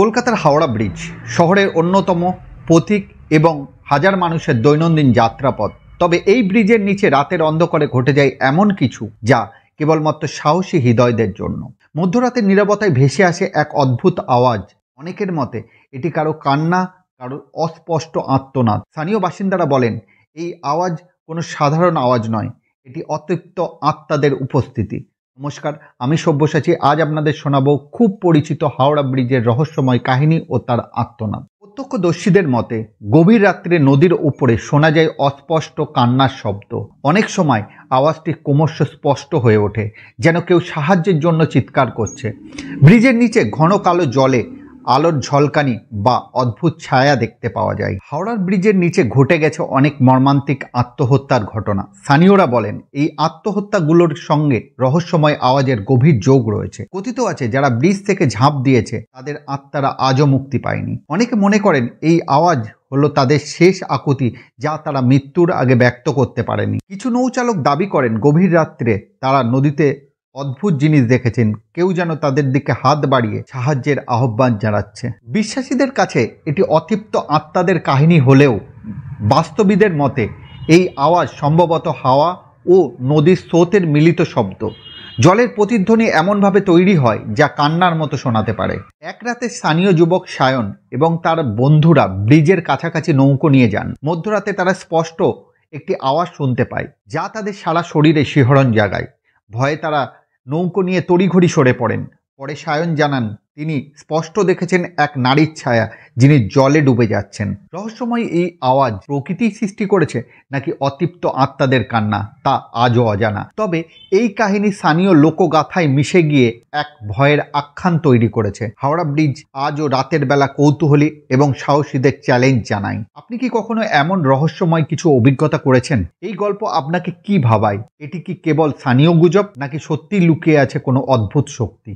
কলকাতার হাওড়া ব্রিজ শহরের অন্যতম পথিক এবং হাজার মানুষের দৈনন্দিন যাত্রাপথ। তবে এই ব্রিজের নিচে রাতের অন্ধকারে ঘটে যায় এমন কিছু যা কেবলমাত্র সাহসী হৃদয়দের জন্য। মধ্যরাতের নীরবতায় ভেসে আসে এক অদ্ভুত আওয়াজ। অনেকের মতে এটি কারো কান্না, কারো অস্পষ্ট আর্তনাদ। স্থানীয় বাসিন্দারা বলেন এই আওয়াজ কোনো সাধারণ আওয়াজ নয়, এটি অতৃপ্ত আত্মাদের উপস্থিতি। নমস্কার, আমি সব্যসাচী। আজ আপনাদের শোনাবো খুব পরিচিত হাওড়া ব্রিজের রহস্যময় কাহিনী ও তার আর্তনাদ। প্রত্যক্ষদর্শীদের মতে গভীর রাত্রে নদীর উপরে শোনা যায় অস্পষ্ট কান্নার শব্দ। অনেক সময় আওয়াজটি ক্রমশ স্পষ্ট হয়ে ওঠে, যেন কেউ সাহায্যের জন্য চিৎকার করছে। ব্রিজের নিচে ঘন কালো জলে আলোর ঝলকানি বা অদ্ভুত ছায়া দেখতে পাওয়া যায়। হাওড়ার ব্রিজের নিচে ঘটে গেছে অনেক মর্মান্তিক আত্মহত্যার ঘটনা। স্থানীয়রা বলেন এই আত্মহত্যাগুলোর সঙ্গে রহস্যময় আওয়াজের গভীর যোগ রয়েছে। কথিত আছে যারা ব্রিজ থেকে ঝাঁপ দিয়েছে তাদের আত্মারা আজও মুক্তি পায়নি। অনেকে মনে করেন এই আওয়াজ হলো তাদের শেষ আকুতি, যা তারা মৃত্যুর আগে ব্যক্ত করতে পারেনি। কিছু নৌচালক দাবি করেন গভীর রাত্রে তারা নদীতে অদ্ভুত জিনিস দেখেছেন, কেউ যেন তাদের দিকে হাত বাড়িয়ে সাহায্যের আহ্বান জানাচ্ছে। বিশ্বাসীদের কাছে এটি অতৃপ্ত আত্মাদের কাহিনী হলেও বাস্তবিদের মতে এই আওয়াজ সম্ভবত হাওয়া ও নদীর স্রোতের মিলিত শব্দ। জলের প্রতিধ্বনি এমনভাবে তৈরি হয় যা কান্নার মতো শোনাতে পারে। এক রাতে স্থানীয় যুবক সায়ন এবং তার বন্ধুরা ব্রিজের কাছাকাছি নৌকো নিয়ে যান। মধ্যরাতে তারা স্পষ্ট একটি আওয়াজ শুনতে পায়, যা তাদের সারা শরীরে শিহরণ জাগায়। ভয়ে তারা নৌকো নিয়ে তড়িঘড়ি সরে পড়েন। পরে সায়ন জানান তিনি স্পষ্ট দেখেছেন এক নারীর ছায়া, যিনি জলে ডুবে যাচ্ছেন। রহস্যময় এই আওয়াজ প্রকৃতি সৃষ্টি করেছে নাকি অতৃপ্ত আত্মাদের কান্না, তা আজও অজানা। তবে এই কাহিনী স্থানীয় লোকগাথায় মিশে গিয়ে এক ভয়ের আখ্যান তৈরি করেছে। হাওড়া ব্রিজ আজও রাতের বেলা কৌতূহলী এবং সাহসীদের চ্যালেঞ্জ জানায়। আপনি কি কখনো এমন রহস্যময় কিছু অভিজ্ঞতা করেছেন? এই গল্প আপনাকে কি ভাবায়? এটি কি কেবল স্থানীয় গুজব নাকি সত্যি লুকিয়ে আছে কোনো অদ্ভুত শক্তি?